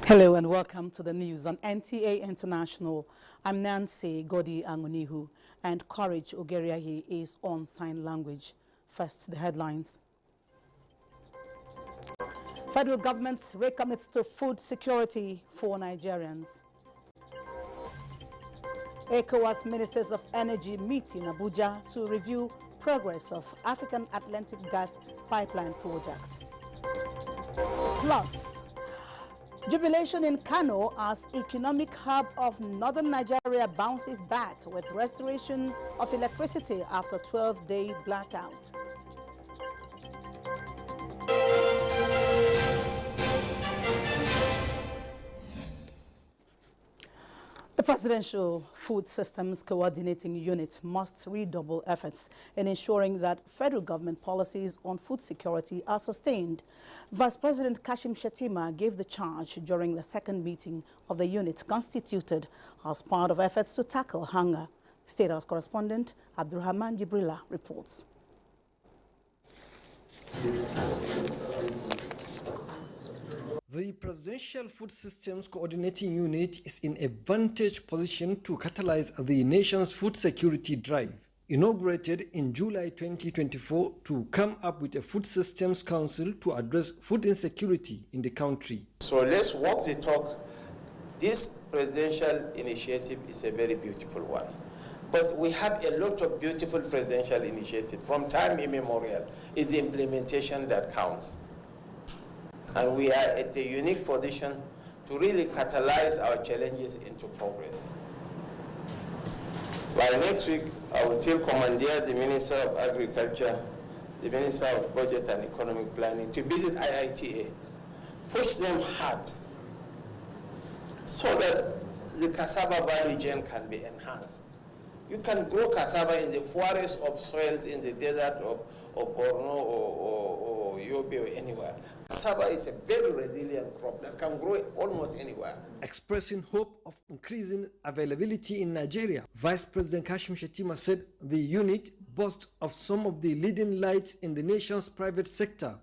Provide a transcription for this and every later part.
Hello and welcome to the news on NTA International. I'm Nancy Godi Angunihu, and Courage Ogeriahi is on sign language. First, the headlines. Federal government recommits to food security for Nigerians. ECOWAS Ministers of Energy meet in Abuja to review progress of African Atlantic Gas Pipeline Project. Plus, jubilation in Kano as economic hub of northern Nigeria bounces back with restoration of electricity after 12-day blackout. The Presidential Food Systems Coordinating Unit must redouble efforts in ensuring that federal government policies on food security are sustained. Vice President Kashim Shettima gave the charge during the second meeting of the unit constituted as part of efforts to tackle hunger. State House correspondent Abdulrahman Jibrila reports. The Presidential Food Systems Coordinating Unit is in a vantage position to catalyze the nation's food security drive. Inaugurated in July 2024 to come up with a Food Systems Council to address food insecurity in the country. So let's walk the talk. This presidential initiative is a very beautiful one. But we have a lot of beautiful presidential initiatives from time immemorial. It's the implementation that counts. And we are at a unique position to really catalyze our challenges into progress. By next week, I will still commandeer the Minister of Agriculture, the Minister of Budget and Economic Planning to visit IITA, push them hard so that the cassava value chain can be enhanced. You can grow cassava in the forest of soils in the desert of Borno or Yobe or anywhere. Cassava is a very resilient crop that can grow almost anywhere. Expressing hope of increasing availability in Nigeria, Vice President Kashim Shettima said the unit boasts of some of the leading lights in the nation's private sector,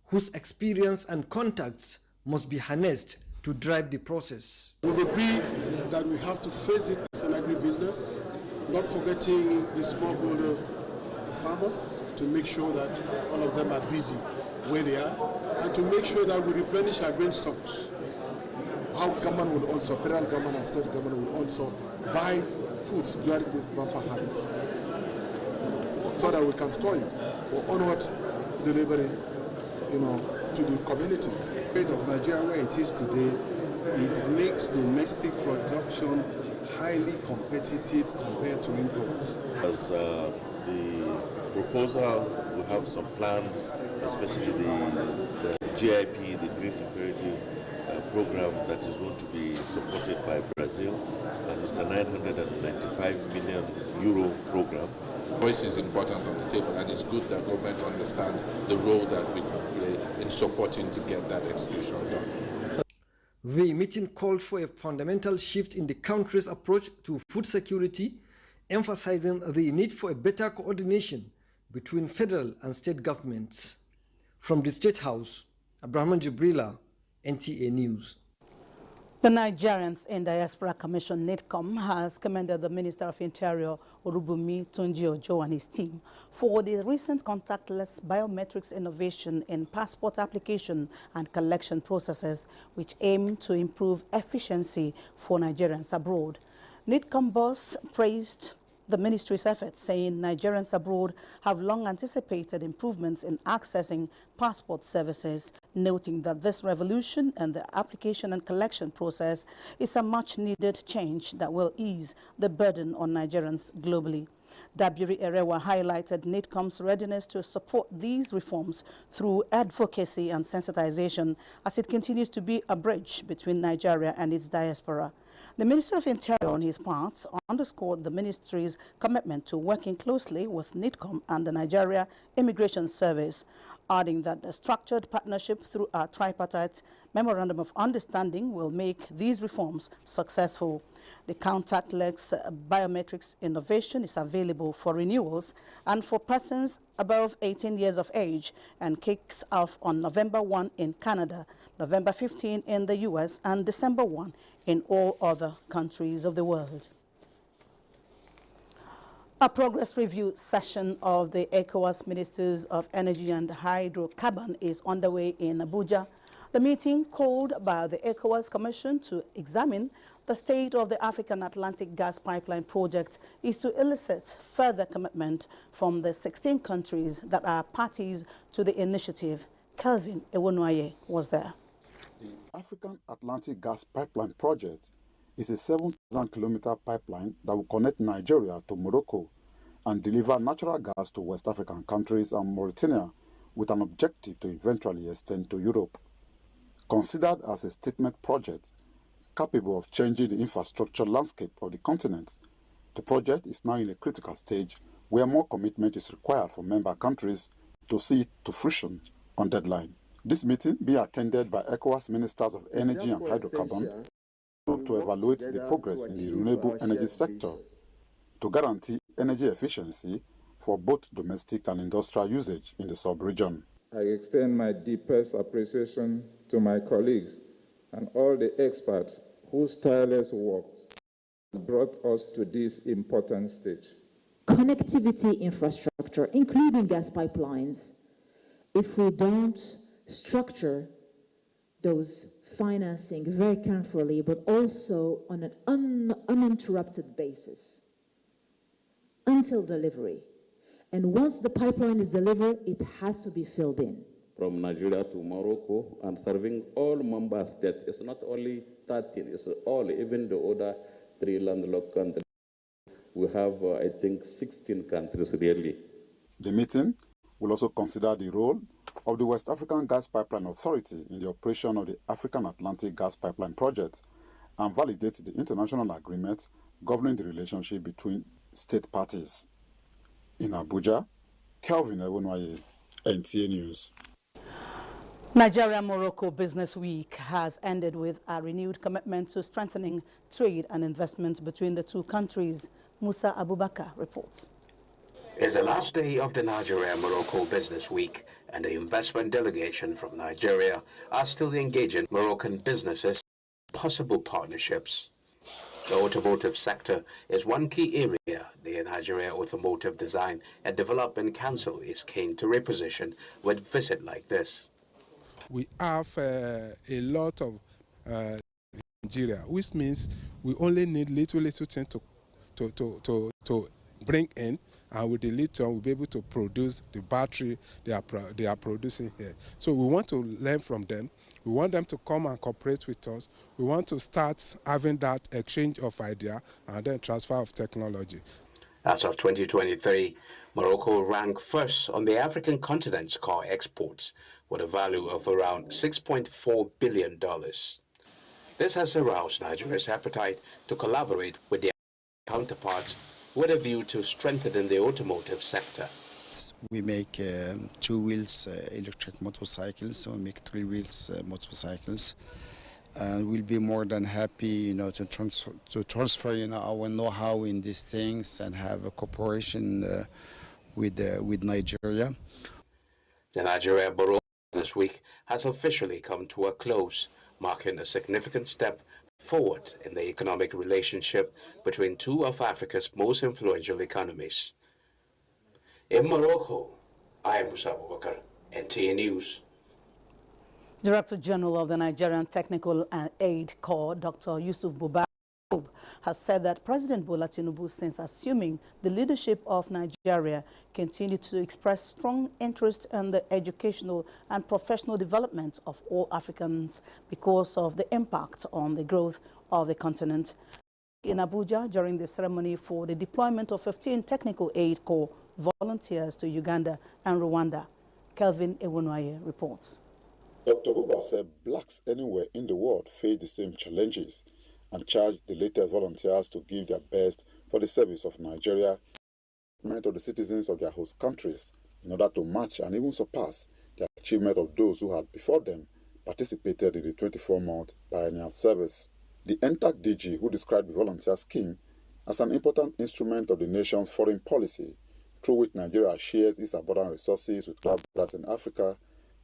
whose experience and contacts must be harnessed to drive the process. We agree that we have to face it as an agribusiness, not forgetting the smallholder farmers, to make sure that all of them are busy where they are, and to make sure that we replenish our grain stocks. How government will also, federal government and state government will also buy foods during this bumper harvest, so that we can store it for onward delivery, to the community. The rate of Nigeria where it is today, it makes domestic production highly competitive compared to imports. As the proposal, we have some plans, especially the GIP, the Green Imperative program that is going to be supported by Brazil, and it's a 995 million euro program. Voice is important on the table, and it's good that government understands the role that we can play in supporting to get that execution done. The meeting called for a fundamental shift in the country's approach to food security, emphasizing the need for a better coordination between federal and state governments. From the State House, Abraham Jibrila, NTA News. The Nigerians in Diaspora Commission, NIDCOM, has commended the Minister of Interior, Olubunmi Tunji-Ojo, and his team for the recent contactless biometrics innovation in passport application and collection processes, which aim to improve efficiency for Nigerians abroad. NIDCOM boss praised the ministry's efforts, saying Nigerians abroad have long anticipated improvements in accessing passport services, noting that this revolution in the application and collection process is a much-needed change that will ease the burden on Nigerians globally. Dabiri Erewa highlighted NIDCOM's readiness to support these reforms through advocacy and sensitization as it continues to be a bridge between Nigeria and its diaspora. The Minister of Interior, on his part, underscored the ministry's commitment to working closely with NIDCOM and the Nigeria Immigration Service, adding that a structured partnership through a tripartite memorandum of understanding will make these reforms successful. The contactless biometrics innovation is available for renewals and for persons above 18 years of age and kicks off on November 1 in Canada, November 15 in the US, and December 1 in all other countries of the world. A progress review session of the ECOWAS Ministers of Energy and Hydrocarbon is underway in Abuja. The meeting, called by the ECOWAS Commission to examine the state of the African Atlantic Gas Pipeline project, is to elicit further commitment from the 16 countries that are parties to the initiative. Kelvin Ewonwaye was there. The African Atlantic Gas Pipeline project is a 7,000-kilometer pipeline that will connect Nigeria to Morocco and deliver natural gas to West African countries and Mauritania with an objective to eventually extend to Europe. Considered as a statement project capable of changing the infrastructure landscape of the continent, the project is now in a critical stage where more commitment is required from member countries to see it to fruition on deadline. This meeting being attended by ECOWAS Ministers of Energy and Hydrocarbon to evaluate the progress in the renewable energy sector to guarantee energy efficiency for both domestic and industrial usage in the sub-region. I extend my deepest appreciation to my colleagues and all the experts whose tireless work brought us to this important stage. Connectivity infrastructure, including gas pipelines, if we don't structure those financing very carefully, but also on an uninterrupted basis until delivery. And once the pipeline is delivered, it has to be filled in. From Nigeria to Morocco and serving all member states. It's not only 13, it's all, even the other 3 landlocked countries. We have, I think, 16 countries really. The meeting will also consider the role of the West African Gas Pipeline Authority in the operation of the African Atlantic Gas Pipeline project and validate the international agreement governing the relationship between state parties. In Abuja, Kelvin Ewonwaye, NTA News. Nigeria-Morocco Business Week has ended with a renewed commitment to strengthening trade and investment between the two countries. Musa Abubakar reports. It's the last day of the Nigeria-Morocco Business Week, and the investment delegation from Nigeria are still engaging Moroccan businesses in possible partnerships. The automotive sector is one key area the Nigeria Automotive Design and Development Council is keen to reposition with visit like this. We have a lot of Nigeria, which means we only need little thing to bring in, and with the little we'll be able to produce the battery they are producing here. So we want to learn from them. We want them to come and cooperate with us. We want to start having that exchange of idea and then transfer of technology. As of 2023, Morocco ranked first on the African continent's car exports with a value of around $6.4 billion. This has aroused Nigeria's appetite to collaborate with their counterparts with a view to strengthening the automotive sector. We make 2 wheels electric motorcycles, we make 3 wheels motorcycles. And we'll be more than happy, to transfer, our know-how in these things and have a cooperation with Nigeria. The Nigeria-Morocco Business Week has officially come to a close, marking a significant step forward in the economic relationship between 2 of Africa's most influential economies. In Morocco, I am Musa Abubakar, NTA News. Director General of the Nigerian Technical and Aid Corps, Dr. Yusuf Buba, has said that President Bola Tinubu, since assuming the leadership of Nigeria, continued to express strong interest in the educational and professional development of all Africans because of the impact on the growth of the continent. In Abuja, during the ceremony for the deployment of 15 Technical Aid Corps volunteers to Uganda and Rwanda, Kelvin Ewonwaye reports. Dr. Buba said blacks anywhere in the world face the same challenges and charged the latest volunteers to give their best for the service of Nigeria and of the citizens of their host countries in order to match and even surpass the achievement of those who had before them participated in the 24-month pioneer service. The NTAC DG, who described the volunteer scheme as an important instrument of the nation's foreign policy, through which Nigeria shares its abundant resources with collaborators in Africa,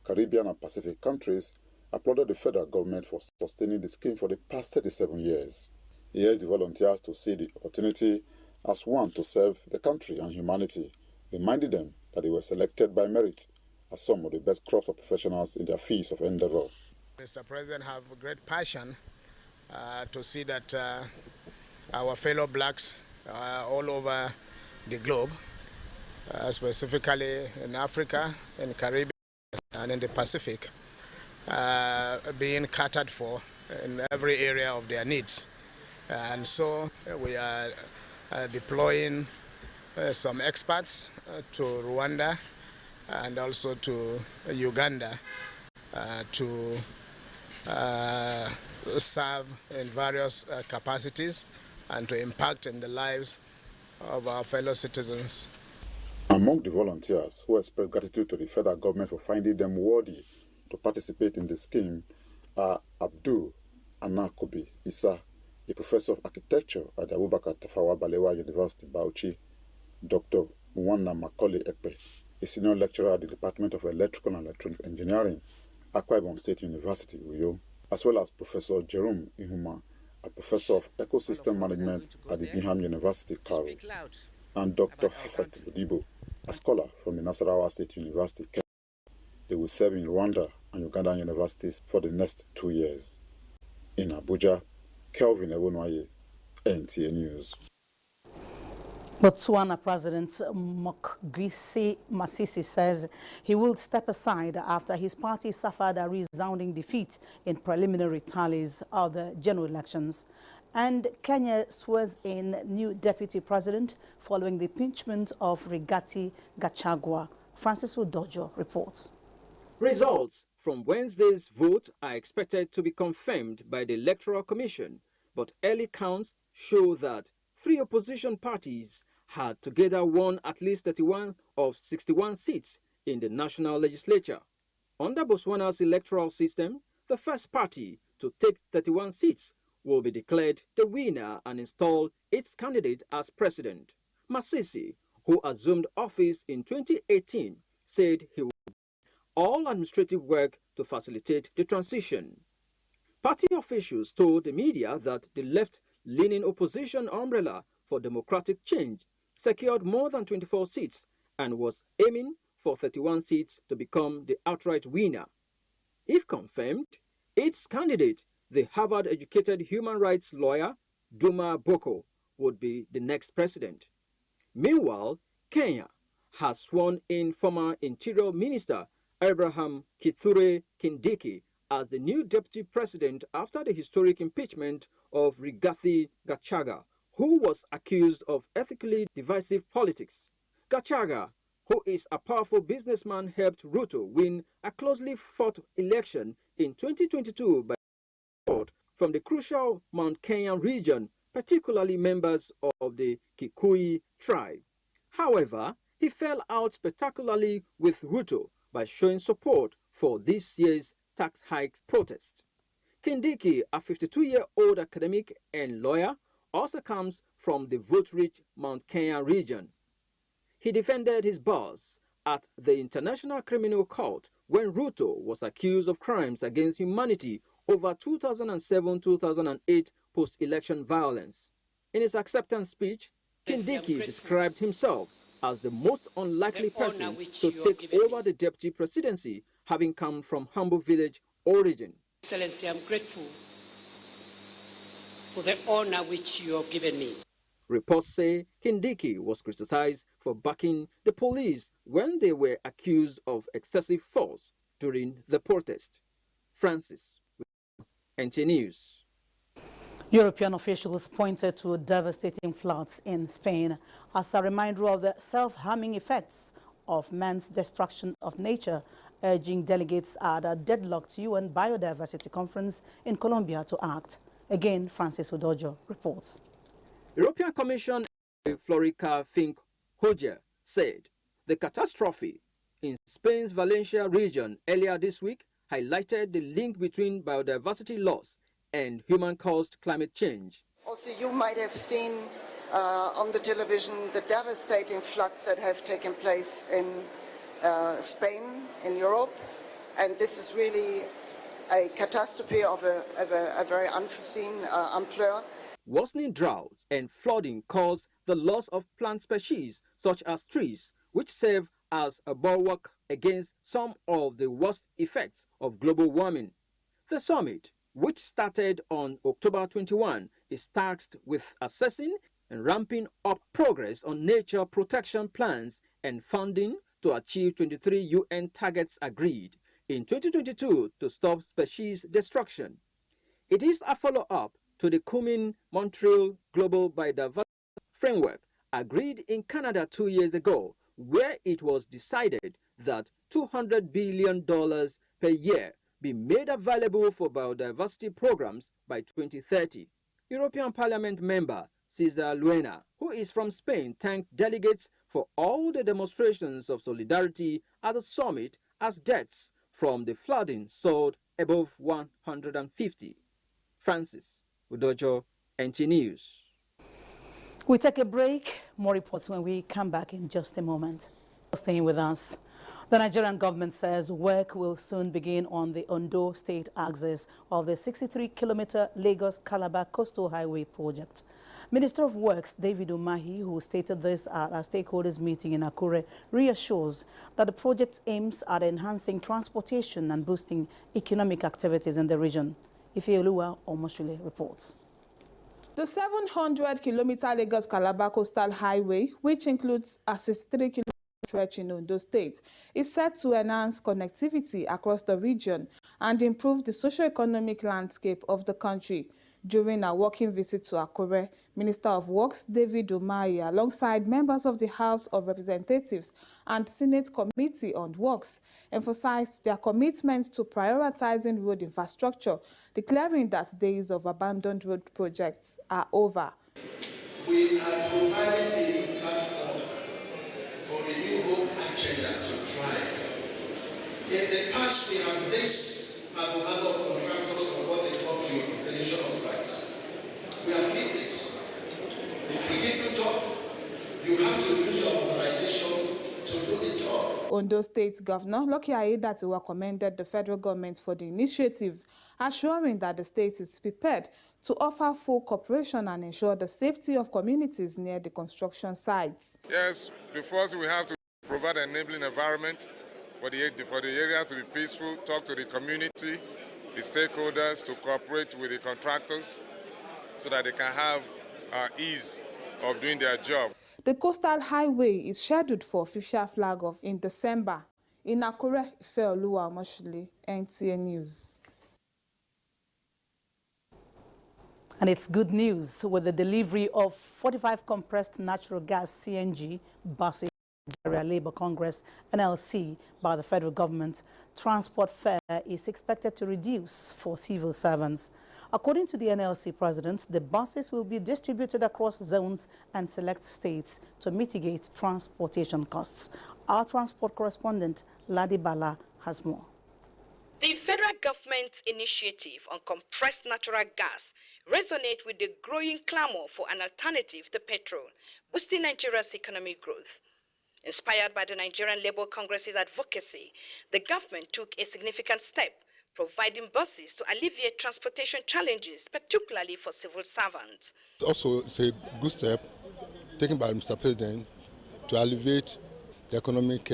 Caribbean and Pacific countries, applauded the federal government for sustaining the scheme for the past 37 years. He urged the volunteers to see the opportunity as one to serve the country and humanity, reminding them that they were selected by merit as some of the best crops of professionals in their fields of endeavor. Mr. President have a great passion to see that our fellow blacks all over the globe, specifically in Africa, in Caribbean and in the Pacific, being catered for in every area of their needs. And so we are deploying some experts to Rwanda and also to Uganda to serve in various capacities and to impact in the lives of our fellow citizens. Among the volunteers who expressed gratitude to the federal government for finding them worthy to participate in the scheme are Abdul Anakobi Isa, a professor of architecture at the Abubakar Tafawa Balewa University, Bauchi, Dr. Nwana Macaulay Ekpe, a senior lecturer at the Department of Electrical and Electronics Engineering, Akwa Ibom State University, Uyo, as well as Professor Jerome Ihuma, a professor of ecosystem management at the Bingham University, Karo, and Dr. Hafet Lodibo, a scholar from the Nasarawa State University, Kenya. They will serve in Rwanda and Ugandan universities for the next 2 years. In Abuja, Kelvin Ewonwaye, NTA News. Botswana President Mokgweetsi Masisi says he will step aside after his party suffered a resounding defeat in preliminary tallies of the general elections. And Kenya swears in new deputy president following the impeachment of Rigathi Gachagua. Francis Udojo reports. Results from Wednesday's vote are expected to be confirmed by the Electoral Commission, but early counts show that 3 opposition parties had together won at least 31 of 61 seats in the national legislature. Under Botswana's electoral system, the first party to take 31 seats will be declared the winner and install its candidate as president. Masisi, who assumed office in 2018, said he would do all administrative work to facilitate the transition. Party officials told the media that the left-leaning opposition umbrella for democratic change secured more than 24 seats and was aiming for 31 seats to become the outright winner. If confirmed, its candidate, the Harvard-educated human rights lawyer Duma Boko, would be the next president. Meanwhile, Kenya has sworn in former Interior Minister Abraham Kithure Kindiki as the new deputy president after the historic impeachment of Rigathi Gachagua, who was accused of ethically divisive politics. Gachagua, who is a powerful businessman, helped Ruto win a closely fought election in 2022 by support from the crucial Mount Kenya region, particularly members of the Kikuyu tribe. However, he fell out spectacularly with Ruto by showing support for this year's tax hikes protest. Kindiki, a 52-year-old academic and lawyer, also comes from the vote-rich Mount Kenya region. He defended his boss at the International Criminal Court when Ruto was accused of crimes against humanity over 2007-2008 post-election violence. In his acceptance speech, Kindiki described himself as the most unlikely person to take over the deputy presidency, having come from humble village origin. Excellency, I'm grateful for the honor which you have given me. Reports say Kindiki was criticized for backing the police when they were accused of excessive force during the protest. Francis, NTA News. European officials pointed to devastating floods in Spain as a reminder of the self-harming effects of man's destruction of nature, urging delegates at a deadlocked UN Biodiversity Conference in Colombia to act. Again, Francis Udojo reports. European Commission Florica Fink-Hojer said the catastrophe in Spain's Valencia region earlier this week highlighted the link between biodiversity loss and human-caused climate change. Also, you might have seen on the television the devastating floods that have taken place in Spain, in Europe, and this is really a catastrophe of a very unforeseen ampleur. Worsening droughts and flooding cause the loss of plant species such as trees, which serve as a bulwark against some of the worst effects of global warming. The summit, which started on October 21, is tasked with assessing and ramping up progress on nature protection plans and funding to achieve 23 UN targets agreed in 2022 to stop species destruction. It is a follow-up to the Kunming-Montreal Global Biodiversity Framework agreed in Canada 2 years ago, where it was decided that $200 billion per year be made available for biodiversity programs by 2030. European Parliament member Cesar Luena, who is from Spain, thanked delegates for all the demonstrations of solidarity at the summit as deaths from the flooding soared above 150. Francis Udojo, NTA News. We take a break. More reports when we come back in just a moment. Staying with us. The Nigerian government says work will soon begin on the Ondo State axis of the 63-kilometer Lagos-Calabar Coastal Highway project. Minister of Works David Umahi, who stated this at a stakeholders meeting in Akure, reassures that the project aims at enhancing transportation and boosting economic activities in the region. Ifeoluwa Omoshule reports. The 700-kilometer Lagos-Calabar Coastal Highway, which includes a 63-kilometer stretch in Ondo State, is set to enhance connectivity across the region and improve the socio-economic landscape of the country. During a working visit to Akure, Minister of Works David Umahi, alongside members of the House of Representatives and Senate Committee on Works, emphasized their commitment to prioritizing road infrastructure, declaring that days of abandoned road projects are over. We are providing a platform for a new hope agenda to thrive. In the past, we have this mago of contractors on what they call the nation of price. We have hit it. If you get the job, you have to use your organization to do the job. Ondo State Governor Lucky Aiyedatiwa commended the federal government for the initiative, assuring that the state is prepared to offer full cooperation and ensure the safety of communities near the construction sites. Yes, first we have to provide an enabling environment for the area to be peaceful, talk to the community, the stakeholders, to cooperate with the contractors so that they can have ease of doing their job. The coastal highway is scheduled for official flag off in December. In Akure, Ifeoluwa Omoshule, NTA News. And it's good news with the delivery of 45 compressed natural gas CNG buses to the Labour Congress NLC by the federal government. Transport fare is expected to reduce for civil servants. According to the NLC president, the buses will be distributed across zones and select states to mitigate transportation costs. Our transport correspondent, Ladi Bala, has more. The federal government's initiative on compressed natural gas resonates with the growing clamor for an alternative to petrol, boosting Nigeria's economic growth. Inspired by the Nigerian Labour Congress's advocacy, the government took a significant step, providing buses to alleviate transportation challenges, particularly for civil servants. Also, it's a good step taken by Mr. President to alleviate the economic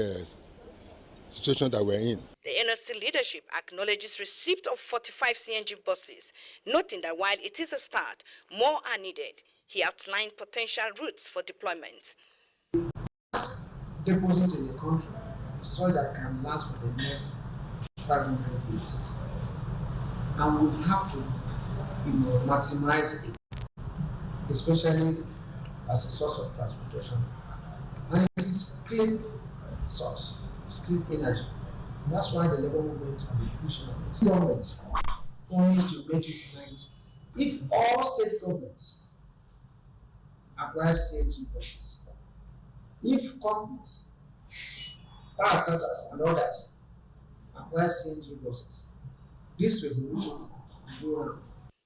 situation that we're in. The NLC leadership acknowledges receipt of 45 CNG buses, noting that while it is a start, more are needed. He outlined potential routes for deployment. Deposit in the country, soil that can last for the next 500 years. And we have to, maximize it, especially as a source of transportation. And it is clean source, it's clean energy. And that's why the Labour movement have been pushing on it. Government only to make it right. If all state governments acquire CNG buses, if companies, parastatals and others acquire CNG buses, this revolution will go on.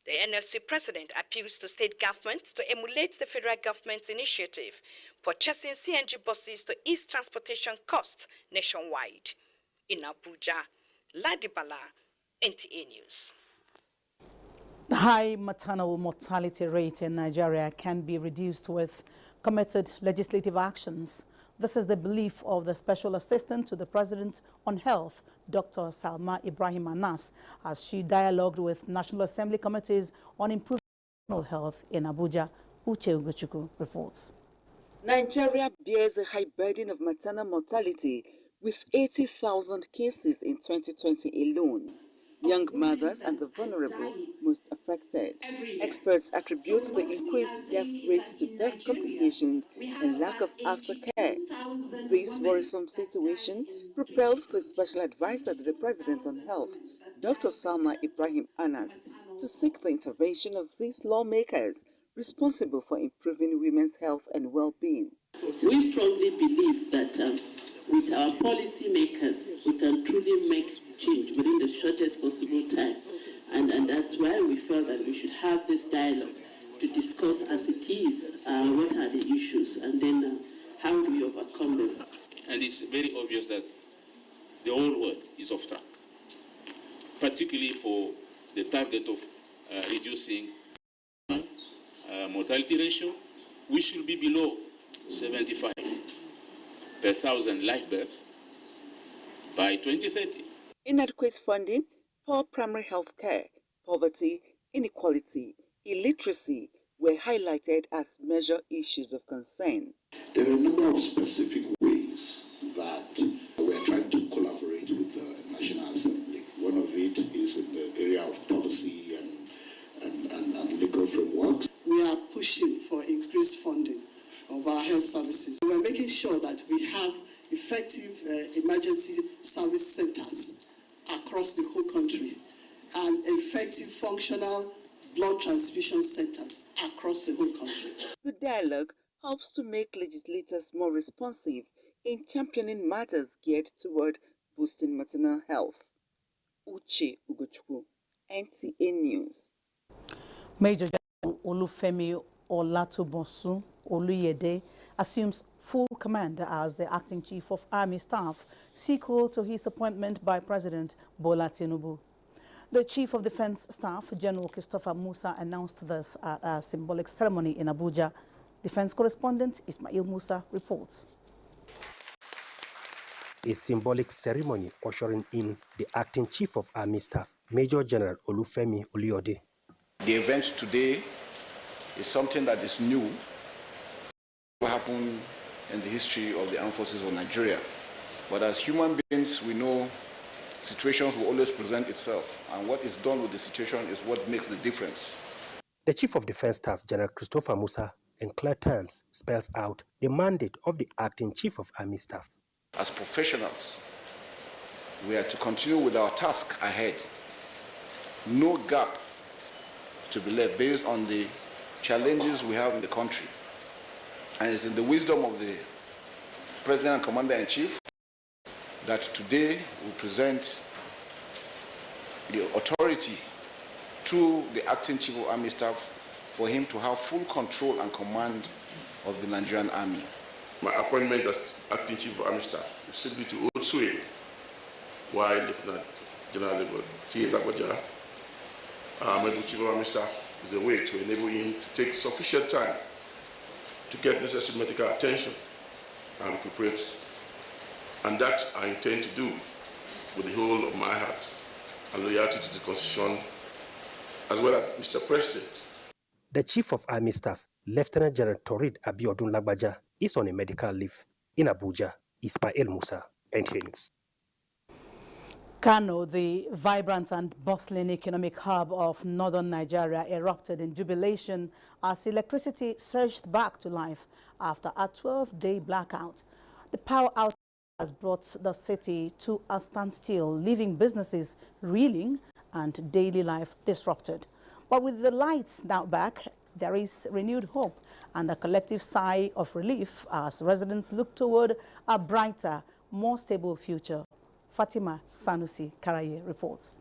The NLC president appeals to state governments to emulate the federal government's initiative, purchasing CNG buses to ease transportation costs nationwide. In Abuja, Ladibala, NTA News. The high maternal mortality rate in Nigeria can be reduced with committed legislative actions. This is the belief of the Special Assistant to the President on Health, Dr. Salma Ibrahim Anas, as she dialogued with National Assembly committees on improving national health in Abuja. Uche Ugochukwu reports. Nigeria bears a high burden of maternal mortality with 80,000 cases in 2020 alone. Young mothers and the vulnerable most affected. Experts attribute the increased death rates to birth complications and lack of aftercare. This worrisome situation propelled the Special Advisor to the President on Health, Dr. Salma Ibrahim Anas, to seek the intervention of these lawmakers responsible for improving women's health and well-being. We strongly believe that with our policy makers, we can truly make change within the shortest possible time. And that's why we felt that we should have this dialogue to discuss as it is what are the issues and then how do we overcome them. And it's very obvious that the whole world is off track, particularly for the target of reducing mortality ratio. We should be below 75 per thousand live births by 2030. Inadequate funding, poor primary health care, poverty, inequality, illiteracy were highlighted as major issues of concern. There are a number of specific ways that we are trying to collaborate with the National Assembly. One of it is in the area of policy and legal frameworks. We are pushing for increased funding of our health services. We're making sure that we have effective emergency service centers across the whole country and effective functional blood transfusion centers across the whole country. The dialogue helps to make legislators more responsive in championing matters geared toward boosting maternal health. Uche Ugochukwu, NTA News. Major General Olufemi Olatobosun Oluyede assumes full command as the acting chief of army staff, sequel to his appointment by President Bola Tinubu. The chief of defense staff, General Christopher Musa, announced this at a symbolic ceremony in Abuja. Defense correspondent Ismail Musa reports. A symbolic ceremony ushering in the acting chief of army staff, Major General Olufemi Oluyede. The event today is something that is new. What happened in the history of the armed forces of Nigeria. But as human beings, we know situations will always present itself, and what is done with the situation is what makes the difference. The Chief of Defense Staff, General Christopher Musa, in clear terms spells out the mandate of the acting Chief of Army Staff. As professionals, we are to continue with our task ahead. No gap to be left based on the challenges we have in the country. And it's in the wisdom of the President and Commander-in-Chief that today we present the authority to the acting Chief of Army Staff for him to have full control and command of the Nigerian Army. My appointment as acting Chief of Army Staff is simply to hold sway while Lieutenant General T.A. Abuja, my Chief of Army Staff, is a way to enable him to take sufficient time to get necessary medical attention and recuperate. And that I intend to do with the whole of my heart and loyalty to the Constitution, as well as Mr. President. The Chief of Army Staff, Lieutenant General Torid Abiodun Lagbaja, is on a medical leave. In Abuja, Ismail Musa, NTA News. Kano, the vibrant and bustling economic hub of northern Nigeria, erupted in jubilation as electricity surged back to life after a 12-day blackout. The power outage has brought the city to a standstill, leaving businesses reeling and daily life disrupted. But with the lights now back, there is renewed hope and a collective sigh of relief as residents look toward a brighter, more stable future. Fatima Sanusi Karaye reports.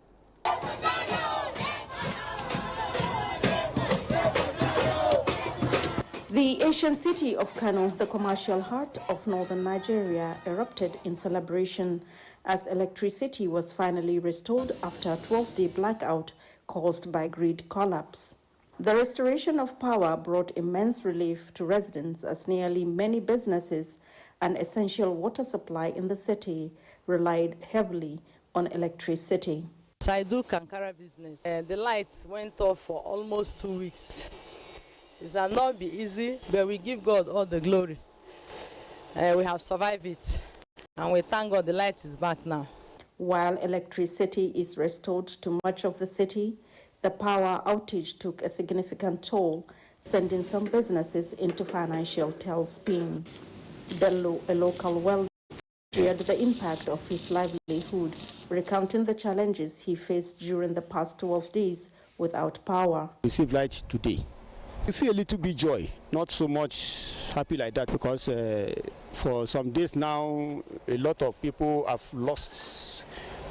The ancient city of Kano, the commercial heart of northern Nigeria, erupted in celebration as electricity was finally restored after a 12-day blackout caused by grid collapse. The restoration of power brought immense relief to residents as nearly many businesses and essential water supply in the city relied heavily on electricity. I do Kankara business. The lights went off for almost 2 weeks. It has not been easy, but we give God all the glory. We have survived it, and we thank God the light is back now. While electricity is restored to much of the city, the power outage took a significant toll, sending some businesses into financial tailspin. Bello, a local welder, shared the impact of his livelihood, recounting the challenges he faced during the past 12 days without power. We received light today. We feel a little bit joy, not so much happy like that, because for some days now, a lot of people have lost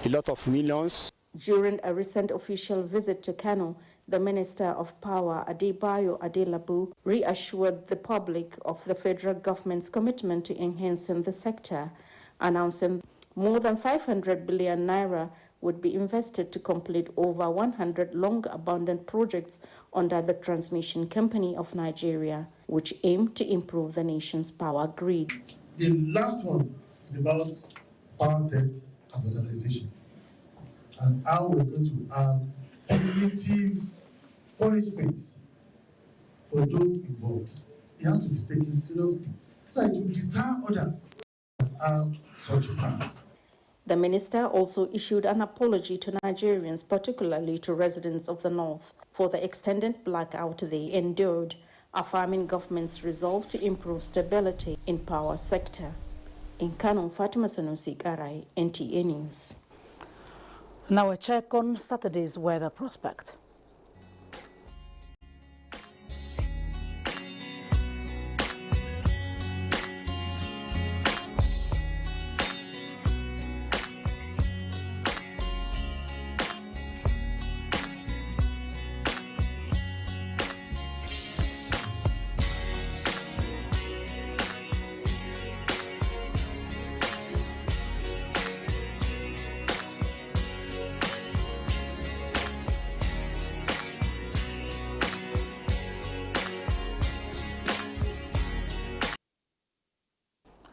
a lot of millions. During a recent official visit to Kano, the Minister of Power, Adebayo Adelabu, reassured the public of the federal government's commitment to enhancing the sector, announcing more than 500 billion naira would be invested to complete over 100 long-abandoned projects under the Transmission Company of Nigeria, which aim to improve the nation's power grid. The last one is about power theft and modernization, and how we're going to have punitive punishments for those involved. It has to be taken seriously so that it will deter others that have such plans. The minister also issued an apology to Nigerians, particularly to residents of the North, for the extended blackout they endured, affirming government's resolve to improve stability in power sector. In Kano, Fatima Sanusi Garai, NTA News. Now a check on Saturday's weather prospect.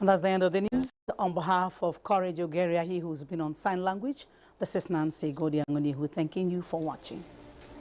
And that's the end of the news. On behalf of Courage Ogeria, he who's been on sign language, this is Nancy Godiangoni, who thanking you for watching.